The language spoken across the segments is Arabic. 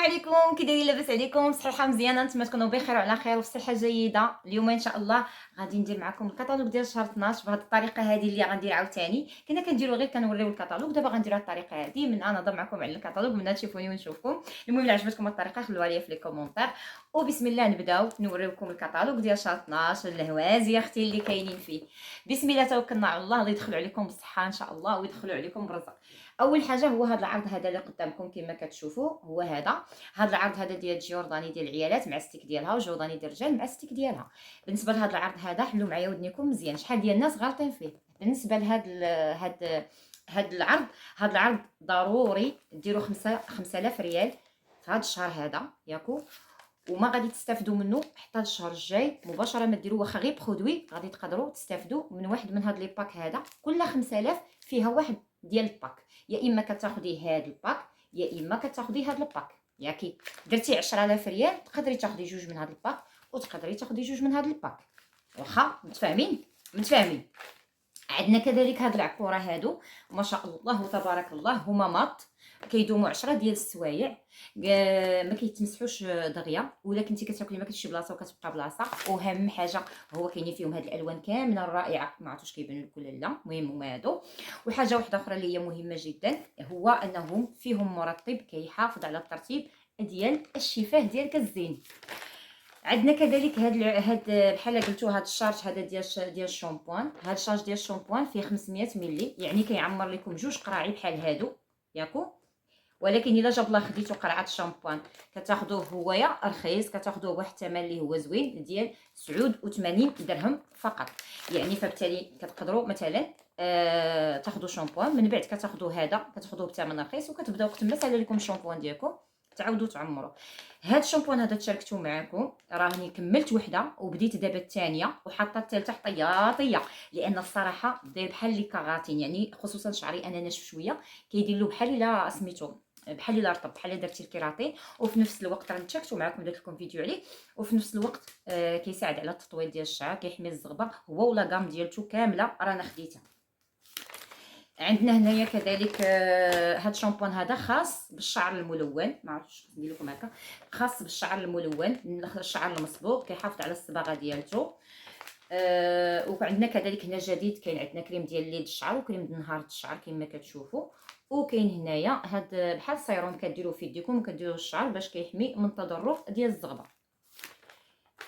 عليكم، كي دايرين؟ لاباس عليكم؟ صحيحه مزيانه؟ نتمنى تكونوا بخير وعلى خير وفي صحه جيده. اليوم ان شاء الله غادي ندير معكم الكتالوج ديال شهر 12 بهذه الطريقه هذه اللي غندير عاوتاني. كنا كنديروا غير كنوريو الكتالوج، دابا غنديروا الطريقه هذه من انا نهضر معكم على الكتالوج من تشوفوني ونشوفكم. المهم الا عجبتكم الطريقه خلوها لي في لي كومونتير، وبسم الله نبداو نوريوكم الكتالوج ديال شهر 12 الهوازي اختي اللي كاينين فيه. بسم الله توكلنا على الله، الله يدخلوا عليكم بالصحه ان شاء الله ويدخلوا عليكم بالرزق. اول حاجه هو هذا العرض هذا اللي قدامكم كما كتشوفوا، هو هذا العرض هذا ديال جورداني ديال العيالات مع ستيك ديالها، وجورداني ديال الرجال مع ستيك ديالها. بالنسبه لهذا العرض هذا حلوا معايا ودنيكم مزيان، شحال ديال الناس غالطين فيه. بالنسبه هاد العرض، هاد العرض ضروري ديروا 5000 ريال في هذا الشهر هذا ياكو، وما غادي تستافدوا منه حتى الشهر الجاي مباشره. ما ديروا واخا غير برودوي، غادي تقدروا تستافدوا من واحد من هاد لي باك هذا. كل 5000 فيها واحد ديال الباك، يا اما كتاخدي هاد الباك يا اما كتاخدي هاد الباك. ياكي درتي 10000 ريال تقدري تاخدي جوج من هاد الباك وتقدري تاخدي جوج من هاد الباك. واخا متفاهمين. عندنا كذلك هاد العكوره هادو ما شاء الله تبارك الله، هما ماط كيدوموا 10 ديال السوايع، ما كيتمسحوش دغيا، ولا كنتي كتاكلي ما كتمشي بلاصه وكتبقى بلاصه. واهم حاجه هو كاينين فيهم هاد الالوان كامله الرائعه، ما عرفتش كيبانوا لكم ولا لا، المهم هما هادو. وحاجه واحده اخرى اللي هي مهمه جدا هو انهم فيهم مرطب كيحافظ على الترطيب ديال الشفاه ديالك الزين. عندنا كذلك هاد بحال قلتو هاد الشارج هذا ديال الشامبوان. هاد الشارج ديال الشامبوان فيه 500 ملي، يعني كيعمر لكم جوج قراعي بحال هادو ياكو. ولكن الا جاب الله خديتو قرعه الشامبوان كتاخذوه هويا رخيص، كتاخذوه بواحد الثمن اللي هو زوين ديال 89 درهم فقط. يعني فبالتالي كتقدروا مثلا تاخذوا شامبوان، من بعد كتاخذوا هذا كتاخذوه بثمن رخيص، وكتبداو وقت ما سالا لكم الشامبوان ديالكم تعاودوا تعمروا. هاد الشامبوان هذا تشاركتو معكم، راني كملت وحده وبديت دابا الثانيه، وحاطه الثالثه حطياطيه، لان الصراحه داير بحال لي كاغاتين، يعني خصوصا شعري انا ناشف شويه كيدير له بحال الا سميتو بحال الا رطب، بحال درتي الكيراتين وفي نفس الوقت راني تشاركتو معكم درت لكم فيديو عليه، وفي نفس الوقت كيساعد على التطويل ديال الشعر، كيحمي الزغبه هو ولا كام ديالته كامله رانا خديتها. عندنا هنايا كذلك هاد الشامبوان هذا خاص بالشعر الملون، ما عرفتش ندير لكم هكا، خاص بالشعر الملون، الشعر المصبوغ كيحافظ على الصباغه ديالته. وعندنا كذلك هنا جديد كاين عندنا كريم ديال الليل الشعر وكريم ديال نهار الشعر كما كتشوفوا. وكاين هنايا هاد بحال السيروم كديروه في يديكم وكديروه الشعر باش كيحمي من التضرر ديال الزغبه.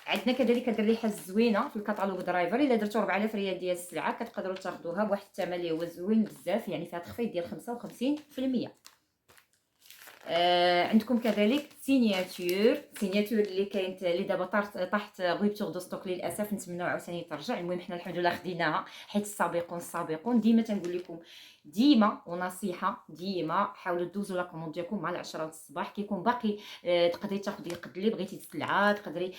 عندنا كذلك هاد الريحه الزوينه في الكاتالوج درايفر، الا درتو 4000 ريال ديال السلعه كتقدروا تاخذوها بواحد الثمن اللي هو زوين بزاف، يعني فيها تخفيض ديال 55%. عندكم كذلك سينياتور اللي كاينت اللي دابا طاحت غيبتور دو ستوك للاسف، نتمنوا عاوتاني ترجع. المهم حنا الحمد لله خديناها، حيت السابقون ديما تنقول لكم ديما ونصيحه ديما حاولوا دوزوا لا كوموند ديالكم مع 10 الصباح، كيكون باقي تقدري تاخذي قد اللي بغيتي السلعه، تقدري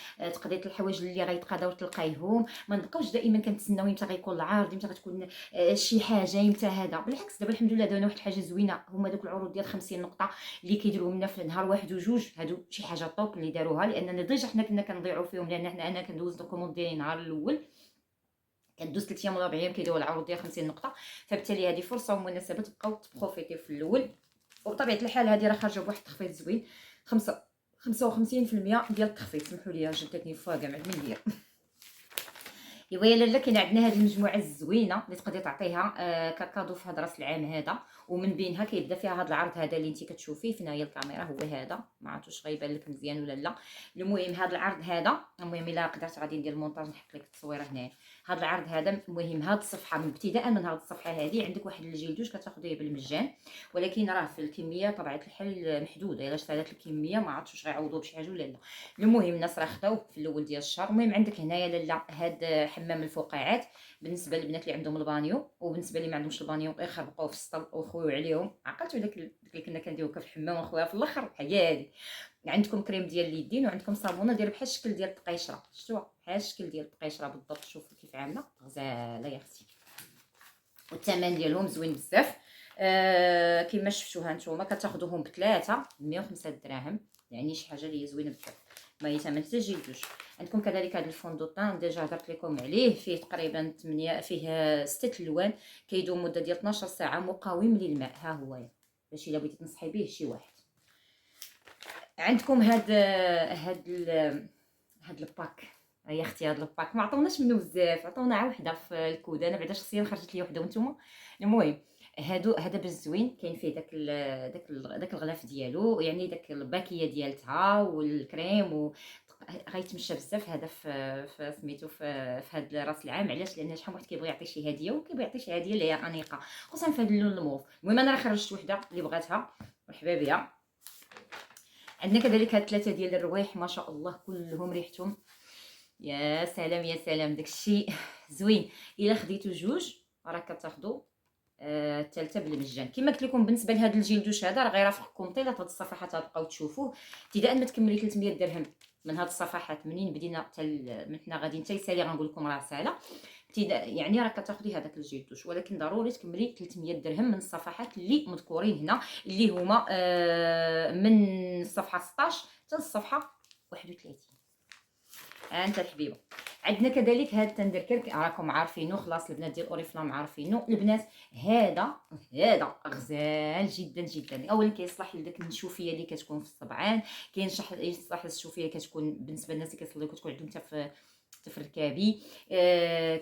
الحوايج اللي غيتقاداو تلقايهم. ما نبقاوش دائما كنتسناو امتى غيكون العرض، امتى غتكون شي حاجه، امتى هذا. بالعكس دابا الحمد لله داونا واحد الحاجه زوينه، هما دوك العروض ديال 50 نقطه اللي كيديروا لنا في نهار واحد وجوج، هادو شي حاجه طوب اللي داروها، لاننا ديجا حنا كنا كنضيعوا فيهم، لان انا كندوز الكوموند ديالي نهار الاول كدوز 3 ايام ولا 4 ايام كيديروا العروض ديال 50 نقطه. فبالتالي هذه فرصه ومناسبه تبقاو تبروفيتي في الاول. وبطبيعه الحال هذه راه خارجه بواحد التخفيض زوين 55% ديال التخفيض. سمحوا لي جاتني فوا كاع من ندير ايوا يا لاله. كاين عندنا هذه المجموعه الزوينه اللي تقدري تعطيها ككادو في هذا راس العام هذا، ومن بينها كيبدا فيها هذا العرض هذا اللي انت كتشوفيه في هنايا الكاميرا، هو هذا ما عرفتش غيبان لك مزيان ولا لا. المهم هذا العرض هذا، المهم الا قدرت غادي ندير المونتاج نحط لك التصويره هنا. هذا العرض هذا المهم هذه الصفحه من ابتداء من هذه الصفحه هذه عندك واحد الجلدوش كتاخذيه بالمجان، ولكن راه في الكميه طبيعه الحال محدوده، الا شريت الكميه ما عرفتش واش غيعوضوا بشي حاجه ولا لا. المهم الناس راه خداوه في الاول ديال الشهر. المهم عندك هنايا لاله هاد حمام الفقاعات بالنسبه للبنات اللي عندهم البانيو، وبالنسبه اللي ما عندهمش البانيو يخربقوا في السطل ويخويو عليهم. عقلتوا داك اللي كنا كنديرو في الحمام ونخويها في الاخر هي هذه. عندكم كريم ديال اليدين، وعندكم صابونه دايره بحال الشكل ديال التقيشره، شفتوها بحال الشكل ديال التقيشره بالضبط. شوفوا كيف عامله غزاله يا اختي، والثمن ديالهم زوين بزاف. كما شفتوها نتوما كتاخذوهم بثلاثه 105 دراهم، يعني شي حاجه اللي هي زوينه بزاف، ما يتمنتجيوش. عندكم كذلك هذا الفوندوطان ديجا هضرت لكم عليه، فيه تقريبا 8 فيه 6 الوان، كيدوم مده ديال 12 ساعه، مقاوم للماء. ها هو باش الا بغيتي تنصحي به شي واحد. عندكم هاد الباك. هي اختي هاد الباك ما عطوناش منه بزاف، عطونا عا وحده في الكود. انا بعدا شخصيا خرجت لي وحده وانتم. المهم هذا باش زوين، كاين فيه داك الغلاف ديالو، يعني داك الباكيه ديالتها والكريم غيتمشى بزاف هذا في سميتو في هذا راس العام. علاش؟ لان شحال واحد كيبغي يعطي شي هديه، وكيبغي يعطي شي هديه اللي هي انيقه، خصوصا في هذا اللون الموف. المهم انا راه خرجت وحده اللي بغاتها، مرحبا بها. عندنا كذلك هاد 3 ديال الروايح ما شاء الله كلهم ريحتهم يا سلام يا سلام، داكشي زوين. الا خديتو جوج راه كتاخدو الثالثه بالمجان. كما قلت لكم بالنسبه لهذا الجيل دوش هذا، راه غير في الكونطيلات هاد الصفحات غتبقاو تشوفوه ابتداء ما تكملي 300 درهم من هاد الصفحات. منين بدينا حتى من حنا غاديين حتى يسالي غنقول لكم راه ساله ابتداء، يعني راه كتاخدي هذاك الجيل دوش، ولكن ضروري تكملي 300 درهم من الصفحات اللي مذكورين هنا، اللي هما من الصفحه 16 حتى الصفحه 31. انت الحبيبه. عندنا كذلك هذا التندركرك، راكم عارفينه خلاص، البنات ديال اوريفلام عارفينه. البنات هذا غزال جدا جدا. اولا كيصلح لداك النشوفيه اللي كتكون في الصبعان، يصلح للشوفيه كتكون بالنسبه للناس اللي كيصليو كتكون عندهم حتى في الركابي.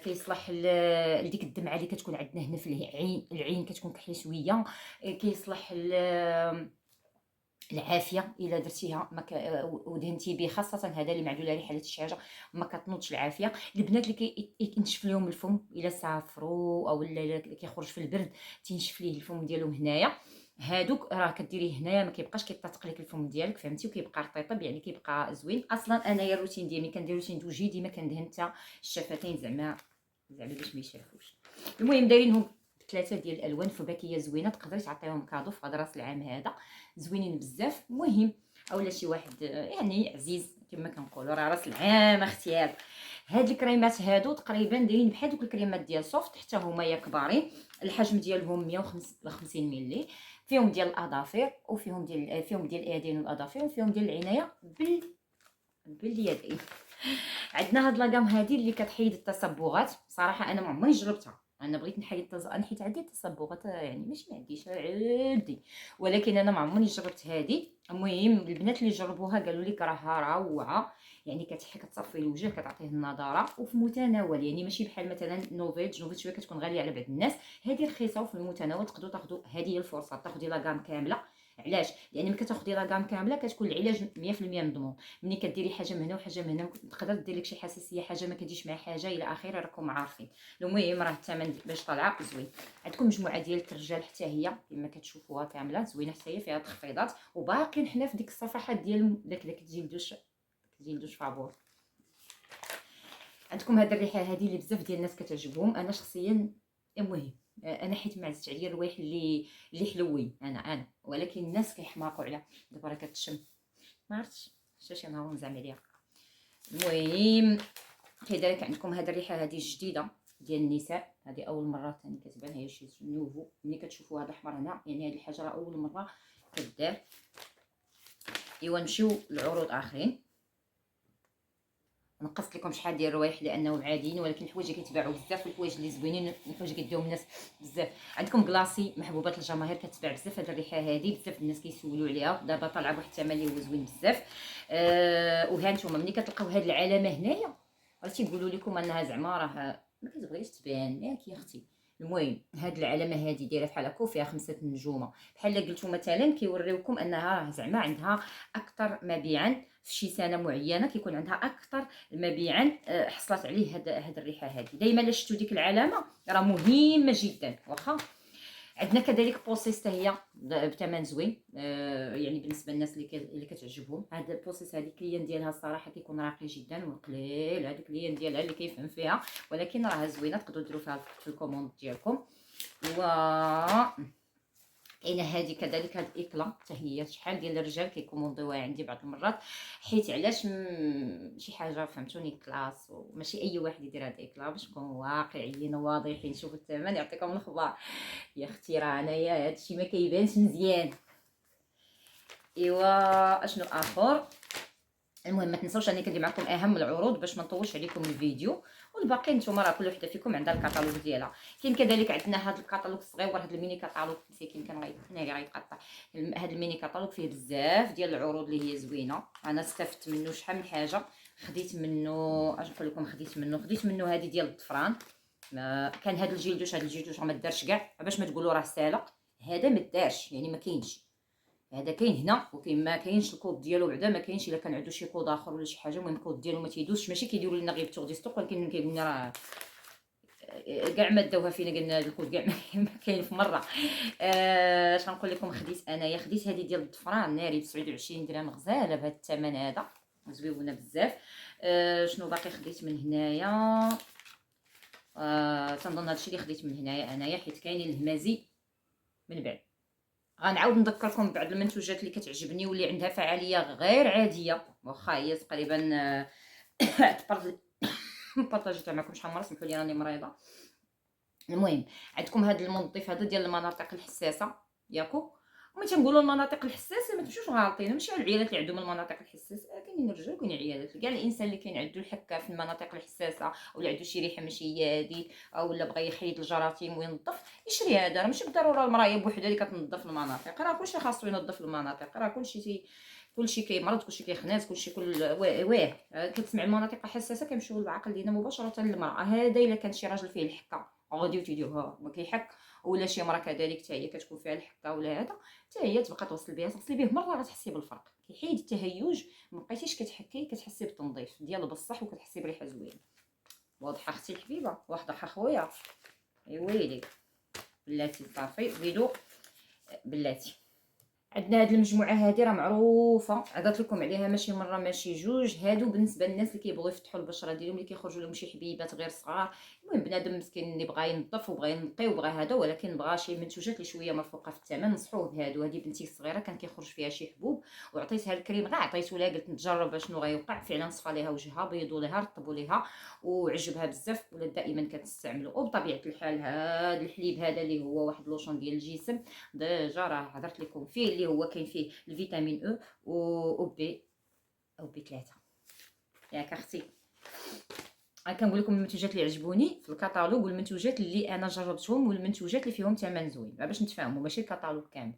كيصلح لديك الدمعه اللي كتكون عندنا هنا في العين كتكون كحله شويه. كيصلح العافيه الا درتيها ودهنتي به، خاصه هذا اللي معدول عليه حاله الشجاجه ما كتنوضش العافيه. البنات اللي كينشف لهم الفم الا سافروا او الا كيخرج في البرد تينشف ليه الفم ديالهم هنايا، هادوك راه كديريه هنايا ما كيبقاش كيطاطق لك الفم ديالك، فهمتي؟ وكيبقى رطيطب، يعني كيبقى زوين. اصلا انايا الروتين ديالي كندير روتين دوجي، ديما كندهن حتى الشفتين زعما باش ما يشافوش. المهم دايرينهم 3 ديال الالوان فباكيه زوينه، تقدري تعطيهم كادو في هذا راس العام هذا، زوينين بزاف. المهم اولا شي واحد يعني عزيز كما كنقولوا، راه راس العام اختيار. هاد الكريمات هادو تقريبا دايرين بحال دوك الكريمات ديال سوفت، حتى هما يا كبارين. الحجم ديالهم 150 ملي، فيهم ديال الاظافر وفيهم ديال اليدين والاظافر، وفيهم ديال العنايه باليدين. عندنا هاد لاكام هادي اللي كتحيد التصبغات. صراحه انا ما عمرني جربتها، انا بغيت نحيد حيت عندي التصبغات، يعني ماشي ما عنديش عندي، ولكن انا ما عمرني جربت هادي. المهم البنات اللي جربوها قالوا لي راها روعه، يعني كتصفي الوجه، كتعطيه النضاره وفي المتناول، يعني ماشي بحال مثلا نوفيت شويه كتكون غاليه على بعض الناس، هذه رخيصه وفي المتناول. تقدروا تاخذوا، هذه هي الفرصه تاخذي لاكام كامله. علاش؟ لان ملي كتاخذي لاكام كامله كتكون العلاج 100% مضمون. ملي كديري حاجه من هنا وحاجه من هنا تقدر دير لك شي حساسيه، حاجه ما كتجيش مع حاجه الى اخره، راكم عارفين. المهم راه الثمن باش طالعه زوين. عندكم مجموعه ديال الرجال حتى هي كما كتشوفوها كامله زوينه، حتى هي فيها تخفيضات، وباقيين حنا في ديك الصفحات ديال داك جلدوش فابور. عندكم هاد الريحه هذه اللي بزاف ديال الناس كتعجبهم، انا شخصيا المهم انا حيت معزت عليا الروايح اللي حلوين انا ولكن الناس كيحماقوا على دابا راه كتشم، ما عرفتش شي نهار نزعم عليها. المهم كذلك عندكم هاد الريحه هذه جديده ديال النساء، هذه اول مره ثاني كتبان، هي شي نوفو. ملي كتشوفوا هذا الاحمر هنا يعني هذه الحاجه راه اول مره كدار. ايوا نمشيو لعروض اخرين. نقصت لكم شحال ديال الروايح لانهم عاديين، ولكن الحوايج اللي كيتباعوا بزاف، الحوايج اللي زوينين، الحوايج اللي كيديهم الناس بزاف. عندكم كلاصي محبوبات الجماهير، كتباع بزاف هاد الريحه هذه، بزاف الناس كيسولوا عليها، دابا طالعه بواحد الثمن اللي هو زوين بزاف. وها نتوما ملي كتلقاو هاد العلامه هنايا راه تيقولوا لكم انها زعما راه ما كتبغيش تبان ياك يا اختي. المهم هاد العلامه هذه دايره بحال هكا وفيها 5 نجومه، بحال قلتو مثلا كيوريوكم انها زعما عندها اكثر مبيعا في شي سنه معينه، كيكون عندها اكثر مبيعا حصلت عليه هاد الريحه هذه. دائما الا شفتوا ديك العلامه راه مهمه جدا. واخا عندنا كذلك بوسيس هي بثمن زوين، يعني بالنسبه للناس اللي كتعجبهم هاد البوسيس. هذه الكليان ديالها الصراحه كيكون راقي جدا وقليل، هذا الكليان ديالها اللي كيفهم فيها، ولكن راها زوينه، تقدروا ديروا فيها في الكوموند ديالكم. كاينه هذه كذلك، هاد الاكلا حتى هي شحال ديال الرجال كيكومونديوها عندي بعض المرات، حيت علاش شي حاجه فهمتوني كلاس، وماشي اي واحد يدير هاد الاكلا، باش نكونوا واقعيين وواضحين. شوفوا الثمن يعطيكم الخبار يا اختي، راه انايا هادشي ما كيبانش مزيان. ايوا اشنو اخر؟ المهم ما تنساوش اني كندير معكم اهم العروض باش ما نطولش عليكم الفيديو، والباقي نتوما راه كل وحده فيكم عندها الكتالوج ديالها. كاين كذلك عندنا هذا الكتالوج الصغير، هذا الميني كتالوج مسكين كان هنا اللي غيتقطع. هذا الميني كتالوج فيه بزاف ديال العروض اللي هي زوينه، انا استفدت منه شحال من حاجه. خديت منه اش نقول لكم، خديت منه هذه ديال الضفران. كان هذا الجلدوش، راه ما دارش كاع باش ما تقولوا راه سالق، هذا ما دارش يعني ما كاينش. هذا كاين هنا وكاين ما كاينش الكود ديالو، بعدا ما كاينش الا كان عنده شي كود اخر ولا شي حاجه. المهم الكود ديالو ما تيدوزش، ماشي كيديروا لنا غير بتوغ دي ستوك، ولكن كيقول لنا راه كاع ما داوها فينا، قلنا هذا الكود كاع ما كاين في مره. اش غنقول لكم، خديت انايا خديت هذه ديال الضفران ناري ب 27 درهم، غزاله بهذا الثمن هذا، زويونه بزاف. شنو باقي خديت من هنايا؟ تنظن هادشي اللي خديت من هنايا انايا، حيت كاينين الهمازي من بعد. غنعاود نذكركم ببعض المنتوجات اللي كتعجبني واللي عندها فعاليه غير عاديه، واخا هي تقريبا بارطاجيتها معكم شحال مره، سمحوا لي راني مريضه. المهم عندكم هذا المنظف هذا ديال المناطق الحساسه ياكو. وملي تنقولوا المناطق الحساسه ما تمشيوش غالطين، ماشي على العيالات اللي عندهم المناطق الحساسه، كاينين الرجال وكاين عيالات. كاع الانسان اللي كاين عنده الحكه في المناطق الحساسه، ولا عنده شي ريحه ماشي هي هذيك، او لا بغى يحيد الجراثيم وينظف، يشري هذا. راه ماشي بالضروره المرايه بوحدها اللي كتنظف المناطق، راه كلشي خاصو ينظف المناطق، راه كلشي كيمرض، كلشي كيخناس، كلشي كل واه. كتسمع المناطق الحساسه كيمشيو للعقل ديالنا مباشره للمراه. هذا الا كان شي راجل فيه الحكه غادي تيديرها ما كيحك، ولا شي مرا كذلك حتى هي كتكون فيها الحكه ولا هذا، حتى هي تبقى توصل به مره غتحسي بالفرق، كيحيد التهيج، ما بقيتيش كتحكي، كتحسي بالتنظيف ديال بصح، وكتحسي بريحه زوينه. واضحه اختي الحبيبه؟ واضحه خويا؟ اي ويلي بلاتي صافي زيدو بلاتي. عندنا هاد المجموعه هادي راه معروفه، عطيت لكم عليها ماشي مره ماشي جوج. هادو بالنسبه للناس اللي كيبغيو يفتحوا البشره ديالهم، اللي كيخرجوا لهم شي حبيبات غير صغار. المهم بنادم مسكين اللي بغى ينظف وبغى ينقي وبغى هذا، ولكن بغى شي منتوجات اللي شويه مرفوقه في الثمن، نصحوه بهادو. هذه بنتي الصغيره كان كيخرج فيها شي حبوب، وعطيتها الكريم غير عطيته لها، قلت نتجرب شنو غيوقع. فعلا صفى ليها وجهها، بيضوا ليها، رطبوا ليها، وعجبها بزاف، ولات دائما كتستعملو. وبطبيعه الحال هذا الحليب هذا اللي هو واحد لوشون ديال الجسم، ديجا راه هضرت لكم فيه، اللي هو كاين فيه الفيتامين او و بي او بي 3 ياك اختي. كنقول لكم المنتوجات اللي عجبوني في الكتالوج، والمنتوجات اللي انا جربتهم، والمنتوجات اللي فيهم ثمن زوين، باش نتفاهموا ماشي الكتالوج كامل.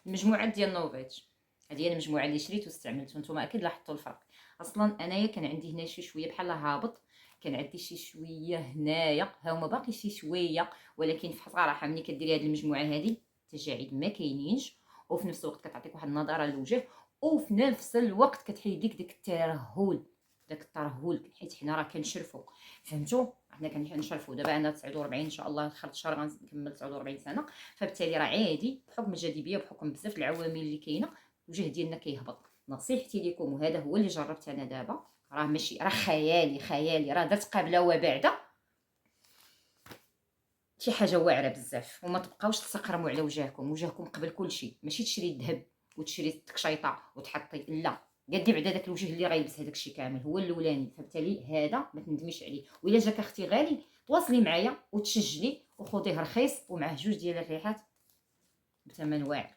المجموعات ديال نوفيتش هذه هي المجموعه اللي شريت واستعملت، وانتم اكيد لاحظتوا الفرق. اصلا انايا كان عندي هنا شي شويه بحال هابط، كان عندي شي شويه هنايا، ها هما باقي شي شويه، ولكن في صراحه ملي كديري هذه المجموعه هذه التجاعيد ما كاينينش، وفي نفس الوقت كتعطيك واحد النضاره للوجه، وفي نفس الوقت كتحيد لك داك الترهل، حيت حنا راه كنشرفوا، فهمتوا؟ حنا كنشرفوا. دابا انا 49 ان شاء الله، دخلت شهر غنكمل 49 سنه، فبالتالي راه عادي بحكم الجاذبيه وبحكم بزاف العوامل اللي كاينه الوجه ديالنا كيهبط. نصيحتي لكم، وهذا هو اللي جربت انا دابا، راه ماشي راه خيالي، راه درت قبله وبعده شي حاجه واعره بزاف. وما تبقاوش تسقرموا على وجهكم قبل كل شيء. ماشي تشري الذهب وتشري التكشيطه وتحطي، لا، قدي بعدا داك الوجه اللي غيلبس هذاك الشيء كامل هو الاولاني. فبالتالي هذا ما تندميش عليه، والا جاك اختي غالي تواصلي معايا وتسجلي وخذيه رخيص ومعه جوج ديال الريحات بثمن واعر.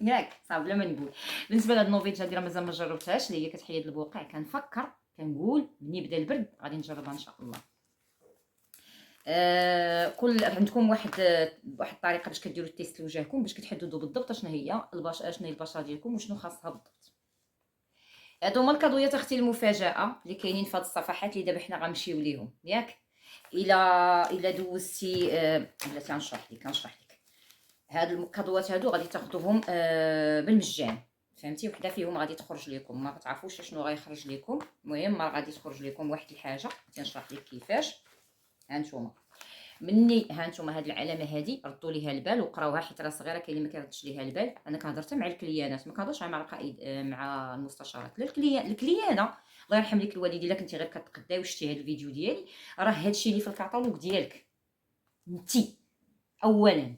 ياك صافي بلا ما نقول. بالنسبه لهاد النوفيتش هادي راه مازال ما جربتهاش، اللي هي كتحيد البقع. كنفكر كنقول ملي يبدا البرد غادي نجربها ان شاء الله. كل عندكم واحد الطريقه باش كديروا التيست لوجهكم، باش كتحددوا بالضبط شنو هي البشره ديالكم وشنو خاصها بالضبط. هادو هما الكادويات اختي المفاجاه اللي كاينين في هاد الصفحات اللي دابا حنا غنمشيو ليهم ياك. الا دوزتي بلاتي غنشرح لك هاد الكادوات هادو غادي تاخذوهم بالمجان، فهمتي؟ وحده فيهم غادي تخرج لكم، ما كتعرفوش شنو غيخرج لكم. المهم راه غادي تخرج لكم واحد الحاجه تنشرح لك كيفاش. هانتوما مني هانتوما هاد العلامه هادي ردوا ليها البال وقراوها، حيت راه صغيره كاين اللي ما كيردش ليها البال. انا كنهضر مع الكليانات، ما كنهضرش مع القائد مع المستشارات. لا الكليانه الله يرحم لك الوالدين، الا كنتي غير كتقداي وشتي هاد الفيديو ديالي، راه هادشي اللي في الكاتالوج ديالك انتي اولا.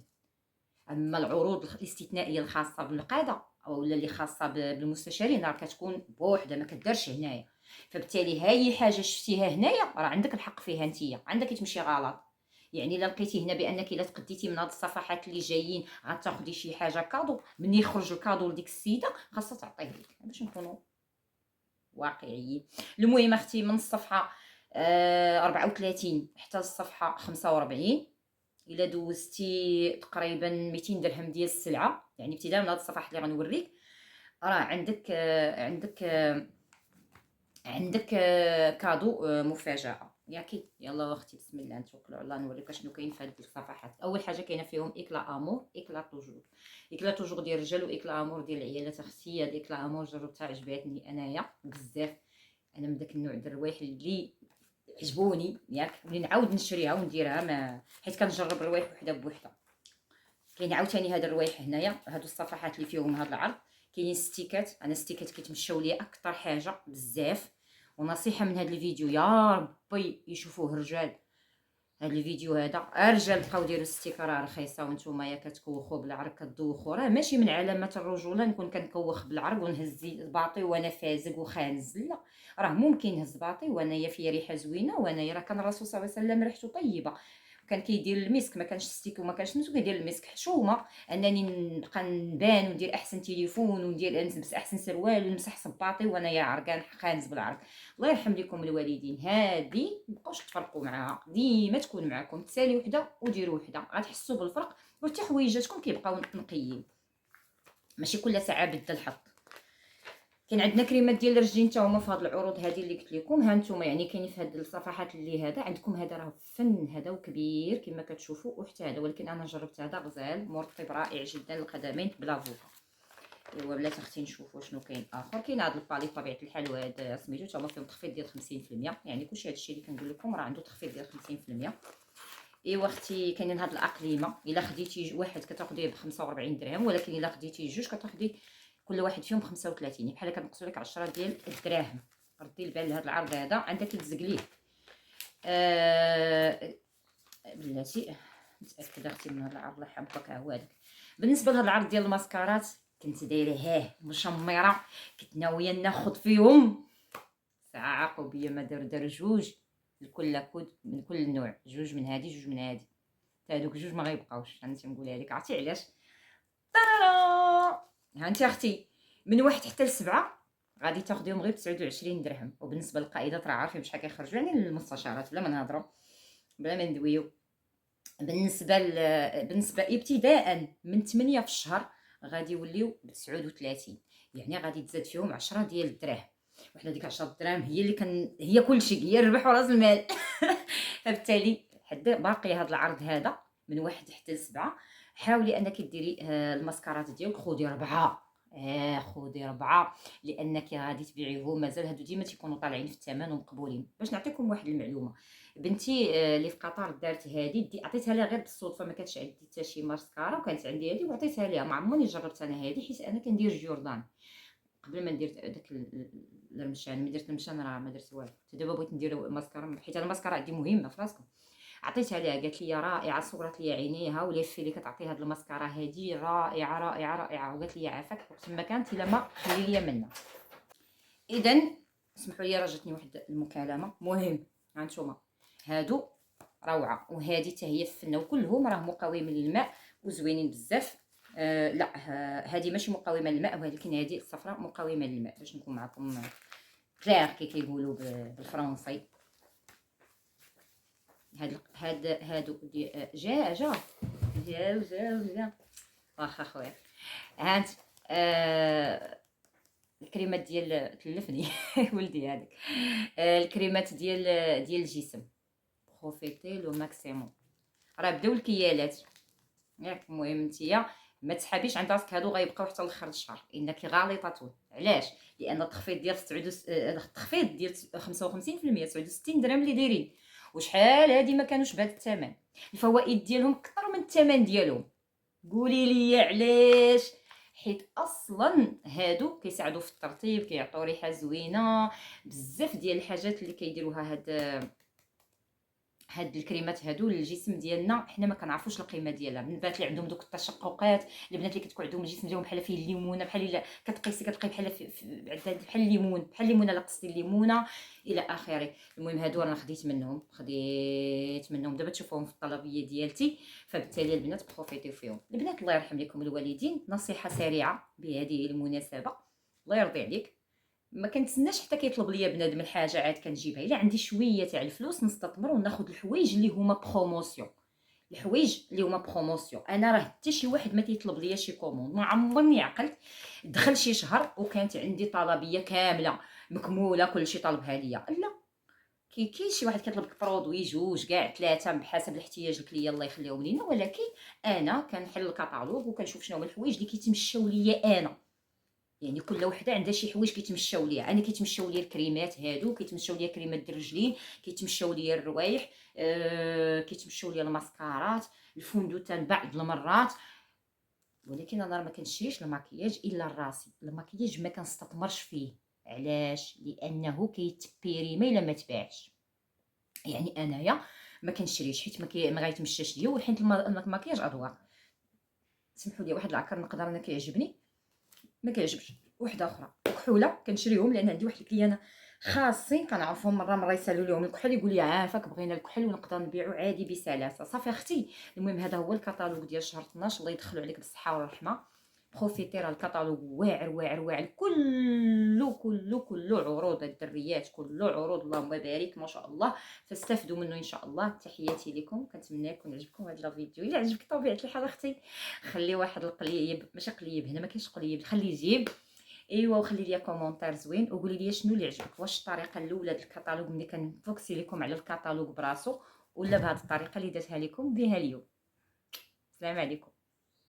اما العروض الاستثنائيه الخاصه بالقاده او اللي خاصه بالمستشارين راه كتكون بوحدها ما كدارش هنايا. فبالتالي هاي حاجه شفتيها هنايا راه عندك الحق فيها، نتيا عندك تمشي غلط. يعني الا لقيتي هنا بانك الا تقديتي من هاد الصفحات اللي جايين غتاخدي شي حاجه كادو، مني يخرج الكادو لديك السيده خاصها تعطيه لك باش نكونوا واقعيين. المهم اختي من الصفحه 34 حتى الصفحه 45 الا دوزتي تقريبا 200 درهم ديال السلعه، يعني ابتداء من هذه الصفحات اللي غنوريك راه عندك كادو مفاجاه ياكي. يلا اختي بسم الله نتوكلوا على الله نوريك شنو كاين في هذه الصفحات. اول حاجه كاينه فيهم اكلا امور، اكلا توجور، اكلا توجور ديال الرجال واكلا امور ديال العيالات. اختي هاد اكلا امور جربتها عجباتني انايا بزاف، انا من داك النوع ديال الروايح اللي عجبوني ياك، ولي نعاود نشريها ونديرها ما حيت كنجرب الروايح وحده بوحده. كاين عاوتاني هاد الروايح هنايا، هادو الصفحات اللي فيهم هاد العرض. كاينين ستيكات، انا ستيكات كيتمشاو ليا اكثر حاجه بزاف، ونصيحه من هاد الفيديو يا ربي يشوفوه الرجال. هاد الفيديو هذا الرجال بقاو ديروا ستيكر راه رخيصه وانتوما يا كتكوخوا بالعرق كدوخوا، راه ماشي من علامات الرجوله نكون كنكوخ بالعرق ونهز باطي وانا فازق وخانز، لا راه ممكن نهز باطي وانايا فيا ريحه زوينه، وانايا راه كان الرسول صلى الله عليه وسلم ريحته طيبه، كان كيدير المسك، ما كانش ستيك وما كانش نسو، كيدير المسك حشومه انني نبقى نبان وندير احسن تليفون وندير نلبس احسن سروال ونمسح صباطي وانايا عرقان خانز بالعرق. الله يرحم لكم الوالدين، هادي مابقاوش تفرقوا معاها، ديما تكون معكم، تسالي وحده وديروا وحده غتحسوا بالفرق، وحتى حويجاتكم كيبقاو نقيين، ماشي كل ساعه بدل الحظ. كاين عندنا كريمات ديال الرجلين حتى هما في هاد العروض هذه اللي قلت لكم، ها نتوما يعني كاينين في هاد الصفحات اللي هذا عندكم، هذا راه فن هذا وكبير كما كتشوفوا، وحتى هذا ولكن انا جربت هذا غزال مرطب رائع جدا للقدمين بلا فوكا. ايوا بلات اختي نشوفوا شنو كاين اخر. كاين هذا البالي بطبيعه الحال وهذا سميتو تا هما فيهم تخفيض ديال 50%، يعني كلشي هادشي اللي كنقول لكم راه عنده تخفيض ديال 50%. ايوا اختي كاينين هاد الاقليمه، الا خديتي واحد كتاخديه ب 45 درهم، ولكن الا خديتي جوج كتاخدي كل واحد فيهم ب 35، بحال كنقصوا لك 10 ديال الدراهم. ردي البال لهاد العرض هذا عندك تلزق ليه. بلاتي متاكده اختي من هاد العرض، الله يحفظك ها هو هذاك. بالنسبه لهاد العرض ديال الماسكارات كنت دايره مشمره، كنت ناويه ناخذ فيهم ساعه عقوبيه ما دار جوج لكل كود من كل نوع، جوج من هادي جوج من هادي، هادوك جوج ما غيبقاوش. انا تنقولها لك عرفتي علاش؟ طرارا ها انت اختي من واحد حتى لسبعة غادي تاخديهم غير ب 29 درهم. وبالنسبه للقائدات راه عارفين بشحال كيخرجوا، يعني للمستشارات بلا ما نهضروا بلا ما ندويو. بالنسبه ابتداء من 8 في الشهر غادي يوليو ب 39، يعني غادي تزاد فيهم 10 ديال الدراهم. وحنا ديك 10 دراهم هي اللي هي كلشي، هي الربح وراس المال. فبالتالي باقي هذا العرض هذا من واحد حتى لسبعة. حاولي انك ديري الماسكارات ديالك، خذي 4، خذي 4 لانك غادي تبيعيهم، مازال هادو ديما تيكونوا طالعين في الثمن ومقبولين. باش نعطيكم واحد المعلومه، بنتي اللي في قطر دارت هذه، عطيتها لها غير بالصدفه، ما كانتش عندي حتى شي ماسكارا وكانت عندي هذه وعطيتها لها، ما عمرني جربت انا هذه حيت انا كندير جوردان قبل ما ندير داك المشان. ملي درت المشان راه ما درت والو، دابا بغيت ندير ماسكارا حيت انا الماسكارا عندي مهمه في راسكم. عطيتها ليها قالت لي رائعه، صورت لي عينيها وليفي اللي كتعطي هاد الماسكارا هذه رائعه رائعه رائعه، وقالت لي عافاك وقت ما كانت الا ما خلي لي منها. اذا اسمحوا لي راه جاتني واحد المكالمه مهم. ها نتوما هادو روعه، وهذه حتى هي فنه، وكلهم راه مقاومين للماء وزوينين بزاف. لا هذه ماشي مقاومه للماء، ولكن هذه الصفراء مقاومه للماء، باش نكون معكم كلير كي كيقولوا بالفرنسي. هادو جا واخا خويا. هانت الكريمات ديال تلفني ولدي هذاك. الكريمات ديال الجسم، بروفيتي لو ماكسيموم، راه بداو الكيالات ياك. المهم نتيا ما تسحبيش عند راسك، هادو غيبقاو حتى لاخر الشهر، انك غالطه. علاش؟ لان التخفيض ديال التخفيض ديال 55% 69 درهم اللي دايرين، وشحال هادي ما كانوش بهذا الثمن. الفوائد ديالهم اكثر من الثمن ديالهم. قولي لي علاش؟ حيت اصلا هادو كيساعدوا في الترطيب، كيعطيو ريحه زوينه، بزاف ديال الحاجات اللي كيديروها هاد الكريمات هادو للجسم ديالنا حنا ما كنعرفوش القيمه ديالها. البنات اللي عندهم دوك التشققات، البنات اللي كتكون عندهم الجسم ديالهم بحال فيه الليمونه، بحال الا كتقيسي كتلقاي بحال بحال الليمون، بحال الليمونه لا قصتي الليمونه الى اخره. المهم هادو انا خديت منهم دابا تشوفوهم في الطلبيه ديالتي، فبالتالي البنات بروفيتيو فيهم. البنات الله يرحم لكم الوالدين، نصيحه سريعه بهذه المناسبه الله يرضي عليك، ما كنتسناش حتى كيطلب ليا بنادم الحاجه عاد كنجيبها. الا عندي شويه تاع الفلوس نستثمر وناخذ الحوايج اللي هما بروموسيون. الحوايج اللي هما بروموسيون انا راه حتى شي واحد ما كيطلب ليا شي كوموند. ما عمرني عقلت دخل شي شهر وكانت عندي طلبيه كامله مكموله كلشي طالبها ليا. لا، كاين شي واحد كيطلب لك برودوي جوج كاع ثلاثه بحسب الاحتياج الكليه الله يخليهم لينا، ولكن انا كنحل الكتالوج وكنشوف شنو هما الحوايج اللي كيتمشاو ليا انا. يعني كل وحده عندها شي حوايج كيتمشاو ليا انا. كيتمشاو ليا الكريمات هادو، كيتمشاو ليا كريمات الرجلين، كيتمشاو ليا الروايح، كيتمشاو ليا الماسكارات، الفوندوتان بعض المرات. ولكن انا ما كنشريش المكياج الا لراسي. المكياج ما كنستثمرش فيه. علاش؟ لانه كيتبيريمي الا ما تباعش. يعني انايا ما كنشريش حيت ما غيتمشاش ليا، وحيت المكياج اذواق. سمحوا لي واحد العكر نقدر انا كيعجبني ما كيعجبش واحده اخرى. كحوله كنشريهم لان عندي واحد الكليانه خاصين كنعرفهم، مره يسالوا لهم الكحل يقول لي عافاك بغينا الكحل ونقدر نبيعو عادي بسلاسه. صافي اختي. المهم هذا هو الكتالوج ديال شهر 12. الله يدخلوا عليك بالصحه والرحمه. بروفيتي، راه الكتالوج واعر واعر واعر، كله عروض الدريات، كله عروض اللهم بارك ما شاء الله. فاستافدوا منه ان شاء الله. تحياتي لكم، كنتمنى يكون عجبكم هذا الفيديو. الا عجبك طبيعه الحال اختي خلي واحد القليب، ماشي قليب هنا ما كاينش قليب، خلي جيب. ايوا وخلي لي كومونتير زوين وقولي لي شنو اللي عجبك، واش الطريقه الاولى ديال الكتالوج ملي كنفوكسي لكم على الكتالوج براسو، ولا بهذه الطريقه اللي درتها لكم ديها اليوم. السلام عليكم.